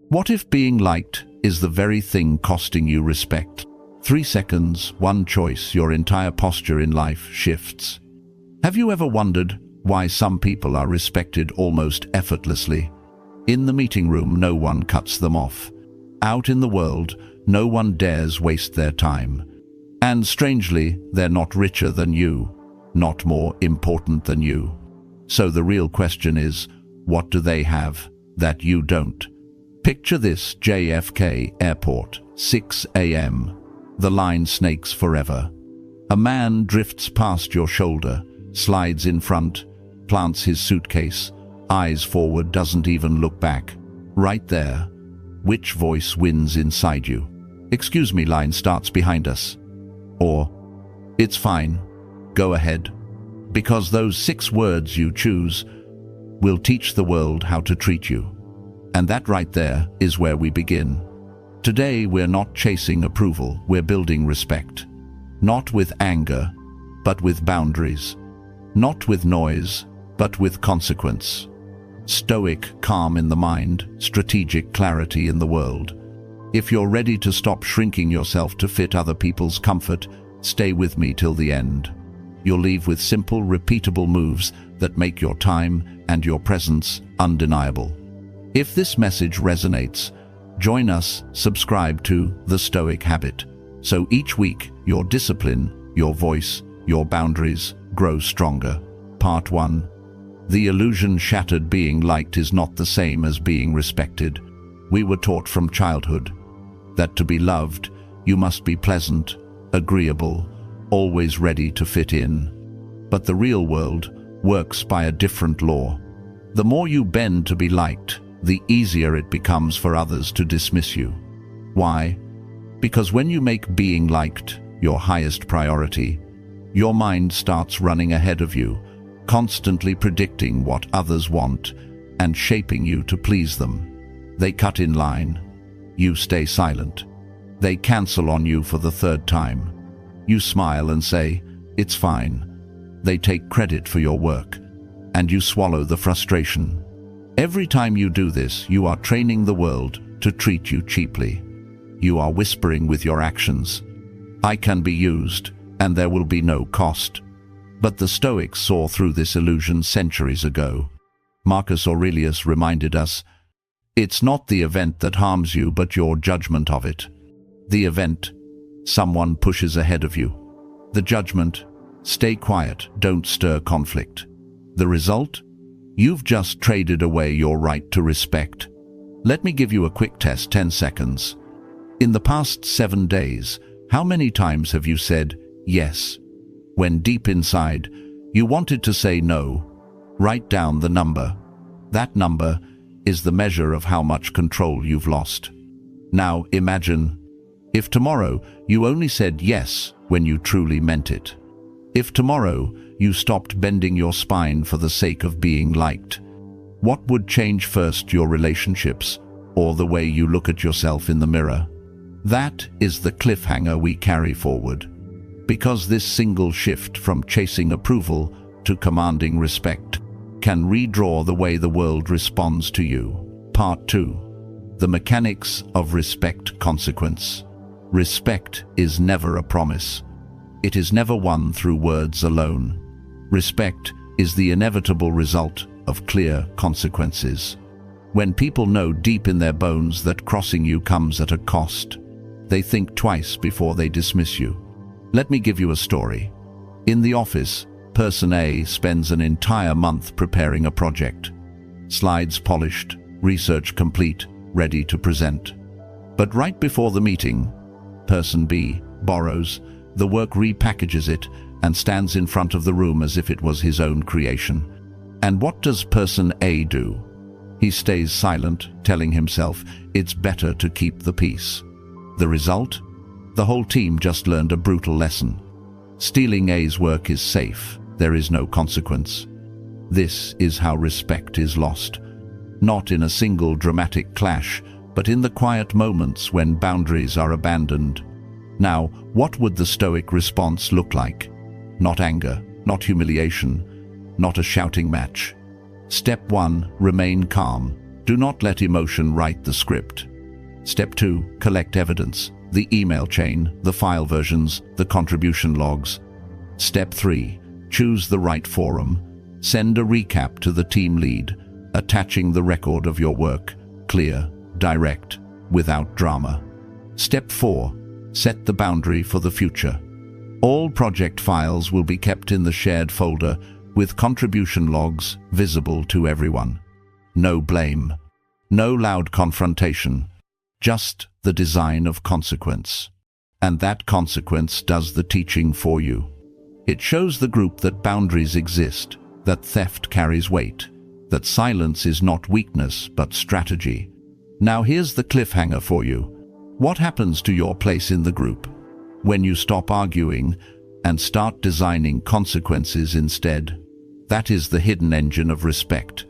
What if being liked is the very thing costing you respect? 3 seconds, one choice, your entire posture in life shifts. Have you ever wondered why some people are respected almost effortlessly? In the meeting room, no one cuts them off. Out in the world, no one dares waste their time. And strangely, they're not richer than you, not more important than you. So the real question is, what do they have that you don't? Picture this: JFK Airport, 6 a.m. The line snakes forever. A man drifts past your shoulder, slides in front, plants his suitcase, eyes forward, doesn't even look back. Right there, which voice wins inside you? "Excuse me," line starts behind us. Or, "It's fine, go ahead." Because those 6 words you choose will teach the world how to treat you. And that right there is where we begin. Today we're not chasing approval, we're building respect. Not with anger, but with boundaries. Not with noise, but with consequence. Stoic calm in the mind, strategic clarity in the world. If you're ready to stop shrinking yourself to fit other people's comfort, stay with me till the end. You'll leave with simple, repeatable moves that make your time and your presence undeniable. If this message resonates, join us, subscribe to The Stoic Habit, so each week your discipline, your voice, your boundaries grow stronger. Part 1. The illusion shattered: being liked is not the same as being respected. We were taught from childhood that to be loved, you must be pleasant, agreeable, always ready to fit in. But the real world works by a different law. The more you bend to be liked, the easier it becomes for others to dismiss you. Why? Because when you make being liked your highest priority, your mind starts running ahead of you, constantly predicting what others want and shaping you to please them. They cut in line. You stay silent. They cancel on you for the 3rd time. You smile and say, "It's fine." They take credit for your work, and you swallow the frustration. Every time you do this, you are training the world to treat you cheaply. You are whispering with your actions, "I can be used, and there will be no cost." But the Stoics saw through this illusion centuries ago. Marcus Aurelius reminded us, "It's not the event that harms you, but your judgment of it." The event: someone pushes ahead of you. The judgment: stay quiet, don't stir conflict. The result: you've just traded away your right to respect. Let me give you a quick test, 10 seconds. In the past 7 days, how many times have you said yes, when deep inside you wanted to say no? Write down the number. That number is the measure of how much control you've lost. Now imagine if tomorrow you only said yes when you truly meant it. If tomorrow you stopped bending your spine for the sake of being liked. What would change first, your relationships or the way you look at yourself in the mirror? That is the cliffhanger we carry forward. Because this single shift from chasing approval to commanding respect can redraw the way the world responds to you. Part 2. The mechanics of respect. Consequence. Respect is never a promise. It is never won through words alone. Respect is the inevitable result of clear consequences. When people know deep in their bones that crossing you comes at a cost, they think twice before they dismiss you. Let me give you a story. In the office, person A spends an entire month preparing a project. Slides polished, research complete, ready to present. But right before the meeting, person B borrows the work, repackages it, and stands in front of the room as if it was his own creation. And what does person A do? He stays silent, telling himself it's better to keep the peace. The result? The whole team just learned a brutal lesson. Stealing A's work is safe. There is no consequence. This is how respect is lost. Not in a single dramatic clash, but in the quiet moments when boundaries are abandoned. Now, what would the Stoic response look like? Not anger, not humiliation, not a shouting match. Step 1, remain calm. Do not let emotion write the script. Step 2. Collect evidence. The email chain, the file versions, the contribution logs. Step 3. Choose the right forum. Send a recap to the team lead, attaching the record of your work. Clear, direct, without drama. Step 4. Set the boundary for the future. All project files will be kept in the shared folder with contribution logs visible to everyone. No blame. No loud confrontation. Just the design of consequence. And that consequence does the teaching for you. It shows the group that boundaries exist, that theft carries weight, that silence is not weakness but strategy. Now here's the cliffhanger for you. What happens to your place in the group when you stop arguing and start designing consequences instead? That is the hidden engine of respect.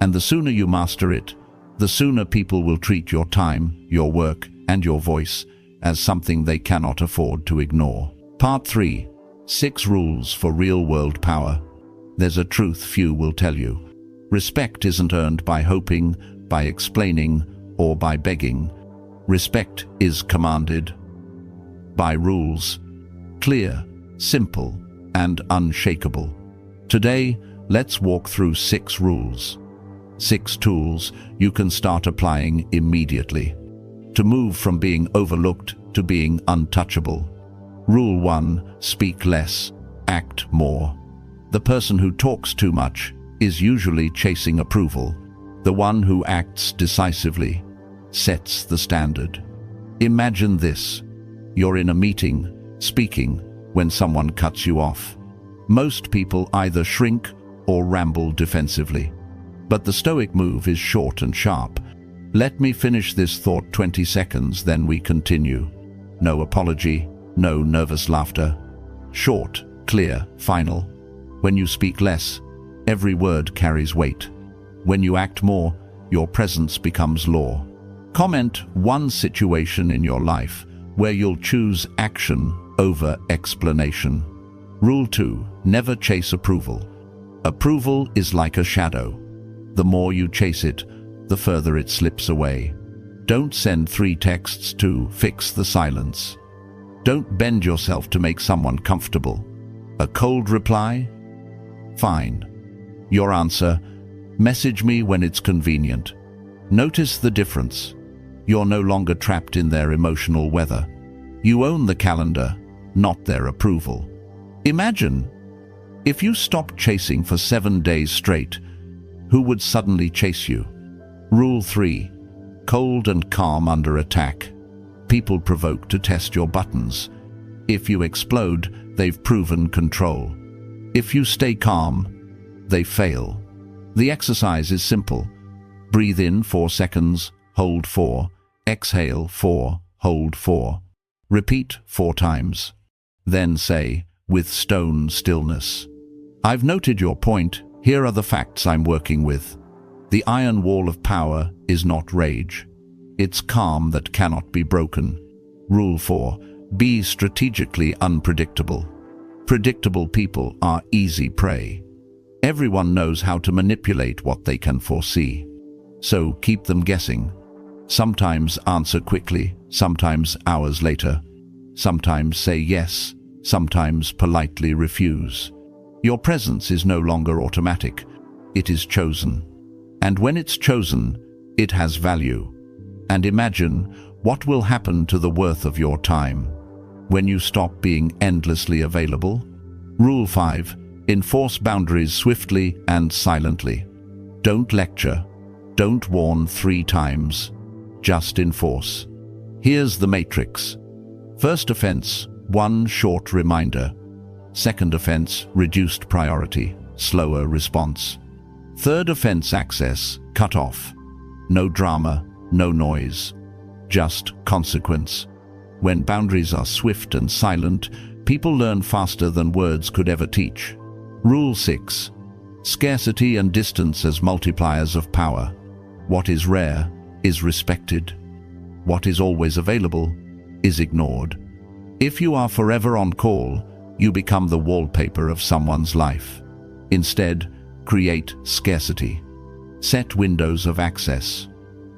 And the sooner you master it, the sooner people will treat your time, your work, and your voice as something they cannot afford to ignore. Part 3. 6 rules for real-world power. There's a truth few will tell you. Respect isn't earned by hoping, by explaining, or by begging. Respect is commanded by rules. Clear, simple, and unshakable. Today, let's walk through 6 rules. 6 tools you can start applying immediately to move from being overlooked to being untouchable. Rule 1. Speak less, act more. The person who talks too much is usually chasing approval. The one who acts decisively sets the standard. Imagine this. You're in a meeting, speaking, when someone cuts you off. Most people either shrink or ramble defensively. But the Stoic move is short and sharp. Let me finish this thought 20 seconds, then we continue. No apology, no nervous laughter. Short, clear, final. When you speak less, every word carries weight. When you act more, your presence becomes law. Comment one situation in your life where you'll choose action over explanation. Rule 2. Never chase approval. Approval is like a shadow. The more you chase it, the further it slips away. Don't send 3 texts to fix the silence. Don't bend yourself to make someone comfortable. A cold reply? Fine. Your answer? Message me when it's convenient. Notice the difference. You're no longer trapped in their emotional weather. You own the calendar, not their approval. Imagine, if you stopped chasing for 7 days straight, who would suddenly chase you? Rule 3. Cold and calm under attack. People provoke to test your buttons. If you explode, they've proven control. If you stay calm, they fail. The exercise is simple. Breathe in 4 seconds, hold 4, exhale 4, hold 4. Repeat 4 times. Then say, with stone stillness, I've noted your point. Here are the facts I'm working with. The iron wall of power is not rage. It's calm that cannot be broken. Rule 4. Be strategically unpredictable. Predictable people are easy prey. Everyone knows how to manipulate what they can foresee. So keep them guessing. Sometimes answer quickly, sometimes hours later. Sometimes say yes, sometimes politely refuse. Your presence is no longer automatic. It is chosen. And when it's chosen, it has value. And imagine what will happen to the worth of your time when you stop being endlessly available. Rule 5. Enforce boundaries swiftly and silently. Don't lecture. Don't warn 3 times. Just enforce. Here's the matrix. First offense, 1 short reminder. Second offense, reduced priority, slower response. Third offense access, cut off. No drama, no noise. Just consequence. When boundaries are swift and silent, people learn faster than words could ever teach. Rule 6. Scarcity and distance as multipliers of power. What is rare is respected. What is always available is ignored. If you are forever on call, you become the wallpaper of someone's life. Instead, create scarcity. Set windows of access.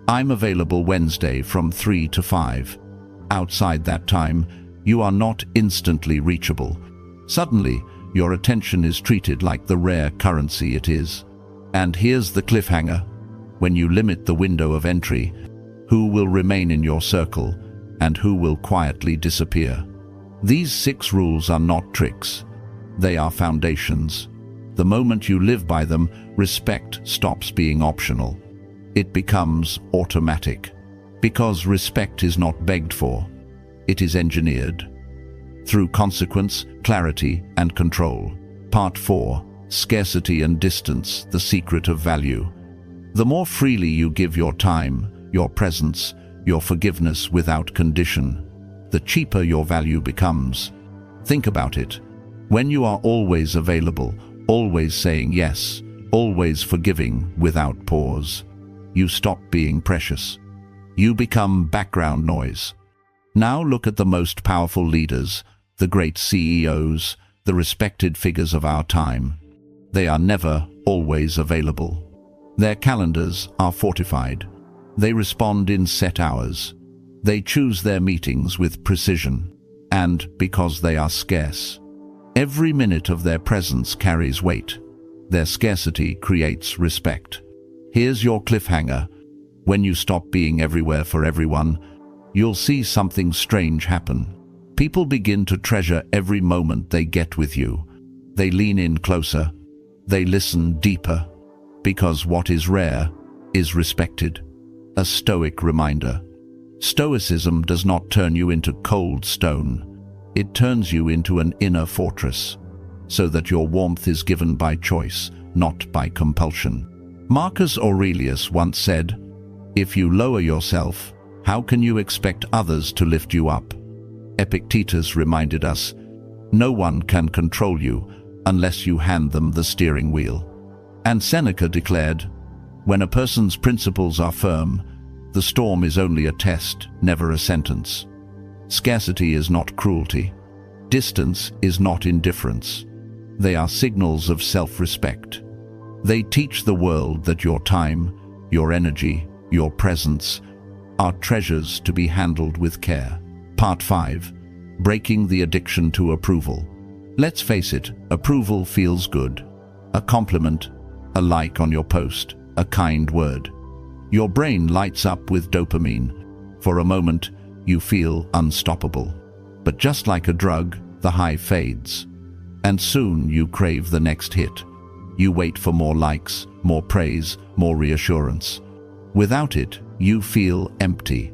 I'm available Wednesday from 3 to 5. Outside that time, you are not instantly reachable. Suddenly, your attention is treated like the rare currency it is. And here's the cliffhanger. When you limit the window of entry, who will remain in your circle and who will quietly disappear? These 6 rules are not tricks. They are foundations. The moment you live by them, respect stops being optional. It becomes automatic. Because respect is not begged for, it is engineered. Through consequence, clarity, and control. Part 4. Scarcity and distance, the secret of value. The more freely you give your time, your presence, your forgiveness without condition, the cheaper your value becomes. Think about it. When you are always available, always saying yes, always forgiving without pause, you stop being precious. You become background noise. Now look at the most powerful leaders, the great CEOs, the respected figures of our time. They are never always available. Their calendars are fortified. They respond in set hours. They choose their meetings with precision. And because they are scarce, every minute of their presence carries weight. Their scarcity creates respect. Here's your cliffhanger. When you stop being everywhere for everyone, you'll see something strange happen. People begin to treasure every moment they get with you. They lean in closer. They listen deeper. Because what is rare is respected. A Stoic reminder. Stoicism does not turn you into cold stone. It turns you into an inner fortress, so that your warmth is given by choice, not by compulsion. Marcus Aurelius once said, "If you lower yourself, how can you expect others to lift you up?" Epictetus reminded us, "No one can control you unless you hand them the steering wheel." And Seneca declared, "When a person's principles are firm, the storm is only a test, never a sentence." Scarcity is not cruelty. Distance is not indifference. They are signals of self-respect. They teach the world that your time, your energy, your presence are treasures to be handled with care. Part 5. Breaking the addiction to approval. Let's face it, approval feels good. A compliment, a like on your post, a kind word. Your brain lights up with dopamine. For a moment, you feel unstoppable. But just like a drug, the high fades. And soon you crave the next hit. You wait for more likes, more praise, more reassurance. Without it, you feel empty.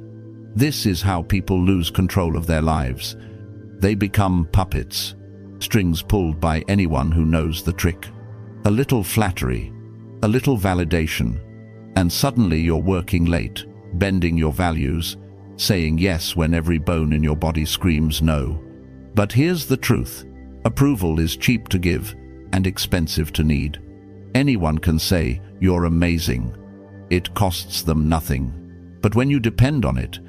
This is how people lose control of their lives. They become puppets, strings pulled by anyone who knows the trick. A little flattery, a little validation, and suddenly you're working late, bending your values, saying yes when every bone in your body screams no. But here's the truth. Approval is cheap to give and expensive to need. Anyone can say, "You're amazing." It costs them nothing. But when you depend on it,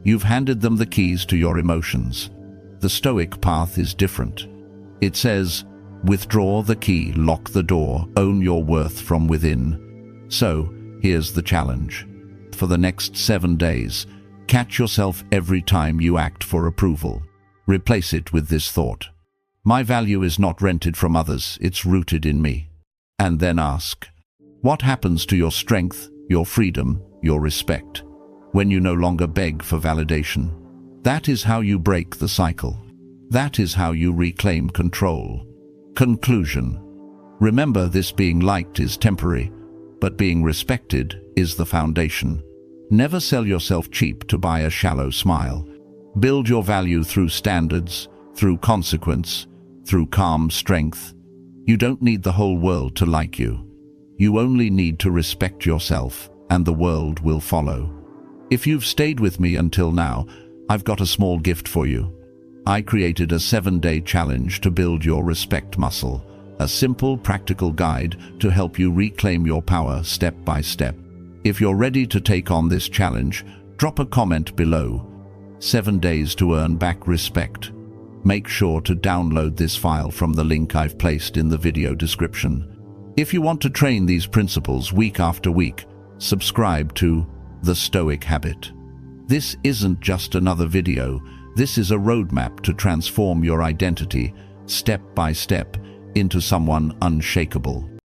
you've handed them the keys to your emotions. The Stoic path is different. It says, withdraw the key, lock the door, own your worth from within. So, here's the challenge. For the next 7 days, catch yourself every time you act for approval. Replace it with this thought. My value is not rented from others, it's rooted in me. And then ask, what happens to your strength, your freedom, your respect, when you no longer beg for validation? That is how you break the cycle. That is how you reclaim control. Conclusion. Remember, this being liked is temporary, but being respected is the foundation. Never sell yourself cheap to buy a shallow smile. Build your value through standards, through consequence, through calm strength. You don't need the whole world to like you. You only need to respect yourself, and the world will follow. If you've stayed with me until now, I've got a small gift for you. I created a 7-day challenge to build your respect muscle, a simple, practical guide to help you reclaim your power step by step. If you're ready to take on this challenge, drop a comment below. 7 days to earn back respect. Make sure to download this file from the link I've placed in the video description. If you want to train these principles week after week, subscribe to The Stoic Habit. This isn't just another video, this is a roadmap to transform your identity, step by step, into someone unshakable.